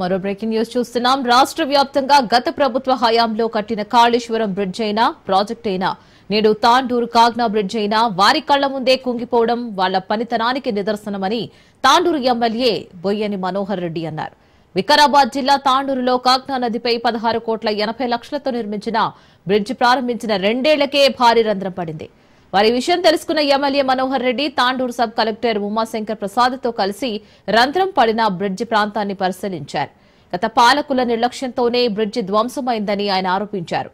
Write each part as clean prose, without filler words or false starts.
మరో breaking news చూస్తున్నాం. రాష్ట్ర వ్యాప్తంగా గత ప్రభుత్వ హయాంలో కట్టిన కాళేశ్వరం బ్రిడ్జ్ అయినా ప్రాజెక్ట్ అయినా నేడు తాండూరు కాగ్నా బ్రిడ్జ్ అయినా వారి కళ్ల ముందే కుంగిపోవడం వాళ్ల పనితనానికి నిదర్శనమని తాండూరు ఎమ్మెల్యే బొయ్యని మనోహర్ రెడ్డి అన్నారు. వికారాబాద్ జిల్లా తాండూరులో కాగ్నా నదిపై 16,80,00,000తో నిర్మించిన బ్రిడ్జ్ ప్రారంభించిన 2 ఏళ్లకే భారీ రంధ్రం పడింది. వారి విషయం తెలుసుకున్న MLA Manohar Reddy Tandur sub collector Umashankar ప్రసాద్తో కలిసి రంధ్రం పడిన బ్రిడ్జి ప్రాంతాన్ని పరిశీలించారు. గత పాలకుల నిర్లక్ష్యంతోనే బ్రిడ్జి ధ్వంసమైందని ఆయన ఆరోపించారు.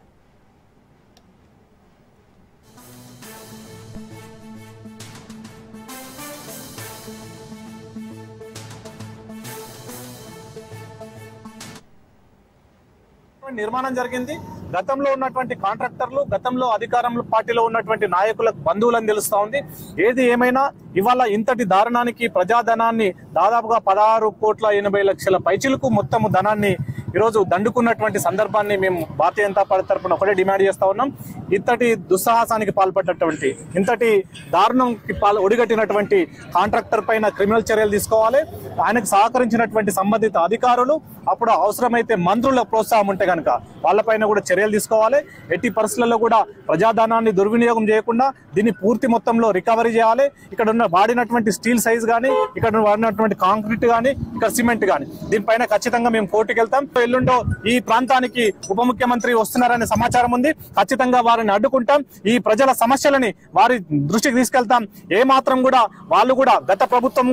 నిర్మాణం జరిగింది. గతంలో ఉన్నటువంటి కాంట్రాక్టర్లు, గతంలో అధికారంలో పార్టీలో ఉన్నటువంటి నాయకులకు బంధువులని తెలుస్తా ఉంది. ఏది ఏమైనా ఇవాళ ఇంతటి దారుణానికి ప్రజాధనాన్ని దాదాపుగా 16,80,00,000 పైచిలకు మొత్తం ధనాన్ని ఈరోజు దండుకున్నటువంటి సందర్భాన్ని మేము భారతీయ జనతా పార్టీ తరఫున ఒకటే డిమాండ్ చేస్తా ఉన్నాం. ఇంతటి దుస్సాహసానికి పాల్పడ్డటువంటి, ఇంతటి దారుణంకి ఒడిగట్టినటువంటి కాంట్రాక్టర్ పైన క్రిమినల్ చర్యలు తీసుకోవాలి. ఆయనకు సహకరించినటువంటి సంబంధిత అధికారులు, అప్పుడు అవసరమైతే మంత్రుల ప్రోత్సాహం ఉంటే కనుక వాళ్ళపైన కూడా చర్యలు తీసుకోవాలి. ఎట్టి పరిస్థితుల్లో కూడా ప్రజాధనాన్ని దుర్వినియోగం చేయకుండా దీన్ని పూర్తి మొత్తంలో రికవరీ చేయాలి. ఇక్కడ ఉన్న వాడినటువంటి స్టీల్ సైజ్ కానీ, ఇక్కడ వాడినటువంటి కాంక్రీట్ కానీ, ఇక్కడ సిమెంట్ కానీ, దీనిపైన ఖచ్చితంగా మేము కోర్టుకు వెళ్తాం. ఎల్లుండో ఈ ప్రాంతానికి ఉప ముఖ్యమంత్రి వస్తున్నారనే సమాచారం ఉంది. ఖచ్చితంగా వారిని అడ్డుకుంటాం. ఈ ప్రజల సమస్యలని వారి దృష్టికి తీసుకెళ్తాం. ఏ మాత్రం కూడా వాళ్ళు కూడా గత ప్రభుత్వం,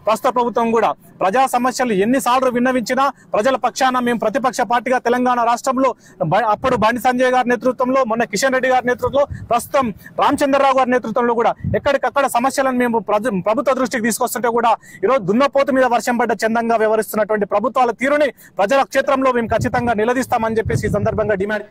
ప్రస్తుత ప్రభుత్వం కూడా ప్రజా సమస్యలు ఎన్నిసార్లు విన్నవించినా ప్రజల పక్షాన మేము ప్రతిపక్ష పార్టీగా తెలంగాణ రాష్ట్రంలో అప్పుడు బండి సంజయ్ గారి నేతృత్వంలో, మొన్న కిషన్ రెడ్డి గారి నేతృత్వంలో, ప్రస్తుతం రామచంద్రరావు గారి నేతృత్వంలో కూడా ఎక్కడికక్కడ సమస్యలను మేము ప్రభుత్వ దృష్టికి తీసుకొస్తుంటే కూడా ఈరోజు దున్నపోతు మీద వర్షం పడ్డ చందంగా వ్యవహరిస్తున్నటువంటి ప్రభుత్వాల తీరుని ప్రజల క్షేత్రంలో మేము ఖచ్చితంగా నిలదీస్తామని చెప్పేసి ఈ సందర్భంగా డిమాండ్.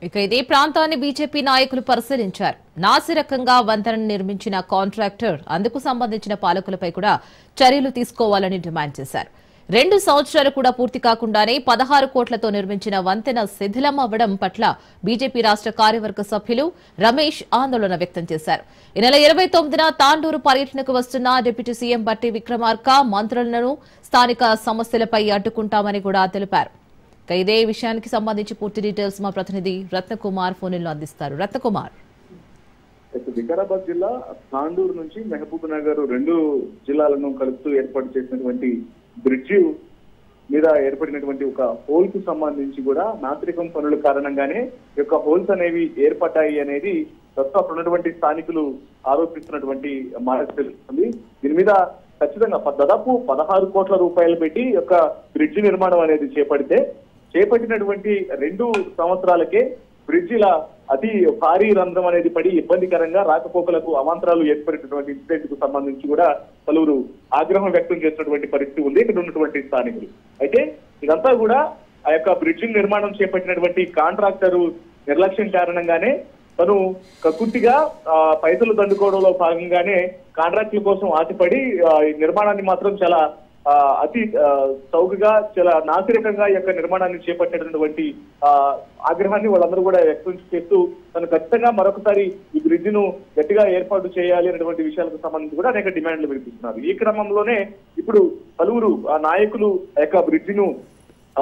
ఇక ఇదే ప్రాంతాన్ని బీజేపీ నాయకులు పరిశీలించారు. నాసిరకంగా వంతెనను నిర్మించిన కాంట్రాక్టర్, అందుకు సంబంధించిన పాలకులపై కూడా చర్యలు తీసుకోవాలని డిమాండ్ చేశారు. 2 సంవత్సరాలు కూడా పూర్తి కాకుండానే 16 కోట్లతో నిర్మించిన వంతెన శిథిలం అవ్వడం పట్ల బీజేపీ రాష్ట్ర కార్యవర్గ సభ్యులు రమేష్ ఆందోళన వ్యక్తం చేశారు. ఈ నెల 29న తాండూరు పర్యటనకు వస్తున్న డిప్యూటీ సీఎం బట్టి విక్రమార్క మంత్రులను స్థానిక సమస్యలపై అడ్డుకుంటామని కూడా తెలిపారు. ఇదే విషయానికి సంబంధించి పూర్తి డీటెయిల్స్ మా ప్రతినిధి రత్నకుమార్ ఫోన్లో అందిస్తారు. రత్నకుమార్, వికారాబాద్ జిల్లా తాండూరు నుంచి మహబూబ్ నగర్ 2 జిల్లాలను కలుపుతూ ఏర్పాటు చేసినటువంటి బ్రిడ్జి మీద ఏర్పడినటువంటి ఒక హోల్ కు సంబంధించి కూడా నాగరికం పనుల కారణంగానే ఈ యొక్క హోల్స్ అనేవి ఏర్పడ్డాయి అనేది ప్రస్తుతం ఉన్నటువంటి స్థానికులు ఆరోపిస్తున్నటువంటి మాట తెలుస్తుంది. దీని మీద ఖచ్చితంగా దాదాపు 16 కోట్ల రూపాయలు పెట్టి యొక్క బ్రిడ్జి నిర్మాణం అనేది చేపట్టినటువంటి 2 సంవత్సరాలకే బ్రిడ్జిల అతి భారీ రంధ్రం అనేది పడి ఇబ్బందికరంగా రాకపోకలకు అవాంతరాలు ఏర్పడినటువంటి ఇన్సిడెంట్ కు సంబంధించి కూడా పలువురు ఆగ్రహం వ్యక్తం చేసినటువంటి పరిస్థితి ఉంది ఇక్కడ ఉన్నటువంటి స్థానికులు. అయితే ఇదంతా కూడా ఆ యొక్క బ్రిడ్జి నిర్మాణం చేపట్టినటువంటి కాంట్రాక్టరు నిర్లక్ష్యం కారణంగానే తను కక్కుర్తిగా పైసలు దండుకోవడంలో భాగంగానే కాంట్రాక్టుల కోసం ఆశపడి ఈ నిర్మాణాన్ని మాత్రం చాలా అతి చౌకగా, చాలా నాసిరకంగా ఈ యొక్క నిర్మాణాన్ని చేపట్టినటువంటి ఆగ్రహాన్ని వాళ్ళందరూ కూడా వ్యక్తం చేస్తూ తను ఖచ్చితంగా మరొకసారి ఈ బ్రిడ్జ్ ను గట్టిగా ఏర్పాటు చేయాలి అనేటువంటి విషయాలకు సంబంధించి కూడా అనేక డిమాండ్లు వినిపిస్తున్నారు. ఈ క్రమంలోనే ఇప్పుడు పలువురు నాయకులు ఆ యొక్క బ్రిడ్జ్ ను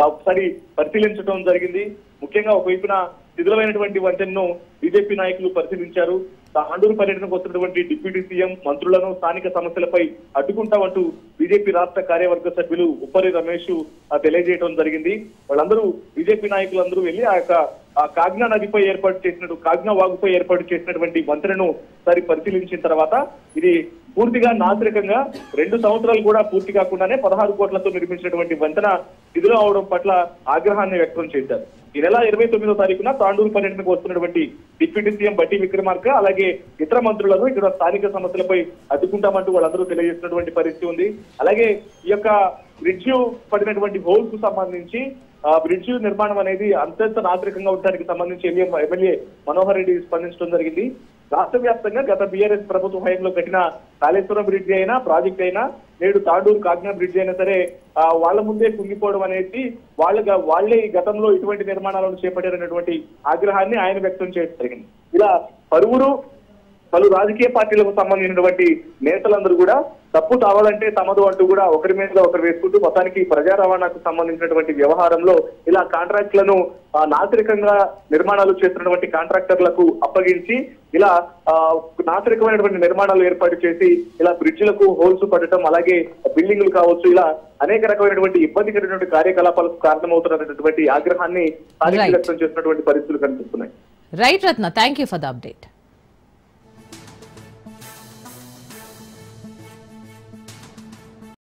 ఒకసారి పరిశీలించడం జరిగింది. ముఖ్యంగా ఒకవైపున శిథిలమైనటువంటి వంతెనను బీజేపీ నాయకులు పరిశీలించారు. తాండూరు పర్యటనకు వస్తున్నటువంటి డిప్యూటీ సీఎం మంత్రులను స్థానిక సమస్యలపై అడ్డుకుంటామంటూ బీజేపీ రాష్ట్ర కార్యవర్గ సభ్యులు ఉప్పరి రమేష్ తెలియజేయడం జరిగింది. వాళ్ళందరూ బీజేపీ నాయకులందరూ వెళ్లి ఆ యొక్క కాగ్నా నదిపై కాగ్నా వాగుపై ఏర్పాటు చేసినటువంటి వంతెనను ఒకసారి పరిశీలించిన తర్వాత ఇది పూర్తిగా నాసిరకంగా 2 సంవత్సరాలు కూడా పూర్తి కాకుండానే 16 కోట్లతో నిర్మించినటువంటి వంతెన శిథిలం అవడం పట్ల ఆగ్రహాన్ని వ్యక్తం చేశారు. ఈ నెల 29వ తారీఖున తాండూరు పర్యటనకు వస్తున్నటువంటి డిప్యూటీ సీఎం బట్టి విక్రమార్క అలాగే ఇతర మంత్రులను ఇక్కడ స్థానిక సమస్యలపై అడ్డుకుంటామంటూ వాళ్ళందరూ తెలియజేస్తున్నటువంటి పరిస్థితి ఉంది. అలాగే ఈ యొక్క బ్రిడ్జ్ పడినటువంటి హోల్ కు సంబంధించి బ్రిడ్జ్ నిర్మాణం అనేది అత్యంత నాగరికంగా ఉండడానికి సంబంధించి ఎమ్మెల్యే మనోహర్ రెడ్డి స్పందించడం జరిగింది. రాష్ట్ర వ్యాప్తంగా గత బీఆర్ఎస్ ప్రభుత్వ హయాంలో కట్టిన కాళేశ్వరం బ్రిడ్జ్ అయినా, ప్రాజెక్ట్ అయినా, నేడు తాండూరు కాగ్నా బ్రిడ్జ్ అయినా సరే వాళ్ళ ముందే కుంగిపోవడం అనేది వాళ్లే గతంలో ఇటువంటి నిర్మాణాలను చేపట్టారనేటువంటి ఆగ్రహాన్ని ఆయన వ్యక్తం చేయడం జరిగింది. ఇలా పలువురు పలు రాజకీయ పార్టీలకు సంబంధించినటువంటి నేతలందరూ కూడా తప్పు తావదంటే తమదు అంటూ కూడా ఒకరి మీద ఒకరు వేసుకుంటూ మొత్తానికి ప్రజా రవాణాకు సంబంధించినటువంటి వ్యవహారంలో ఇలా కాంట్రాక్టులను నాగరికంగా నిర్మాణాలు చేస్తున్నటువంటి కాంట్రాక్టర్లకు అప్పగించి ఇలా నాగరికమైనటువంటి నిర్మాణాలు ఏర్పాటు చేసి ఇలా బ్రిడ్జిలకు హోల్స్ పడటం, అలాగే బిల్డింగ్లు కావచ్చు, ఇలా అనేక రకమైనటువంటి ఇబ్బందికరమైనటువంటి కార్యకలాపాలకు కారణమవుతున్నటువంటి ఆగ్రహాన్ని స్థానికులు వ్యక్తం చేస్తున్నటువంటి పరిస్థితులు కనిపిస్తున్నాయి. Right Ratna, thank you for the update.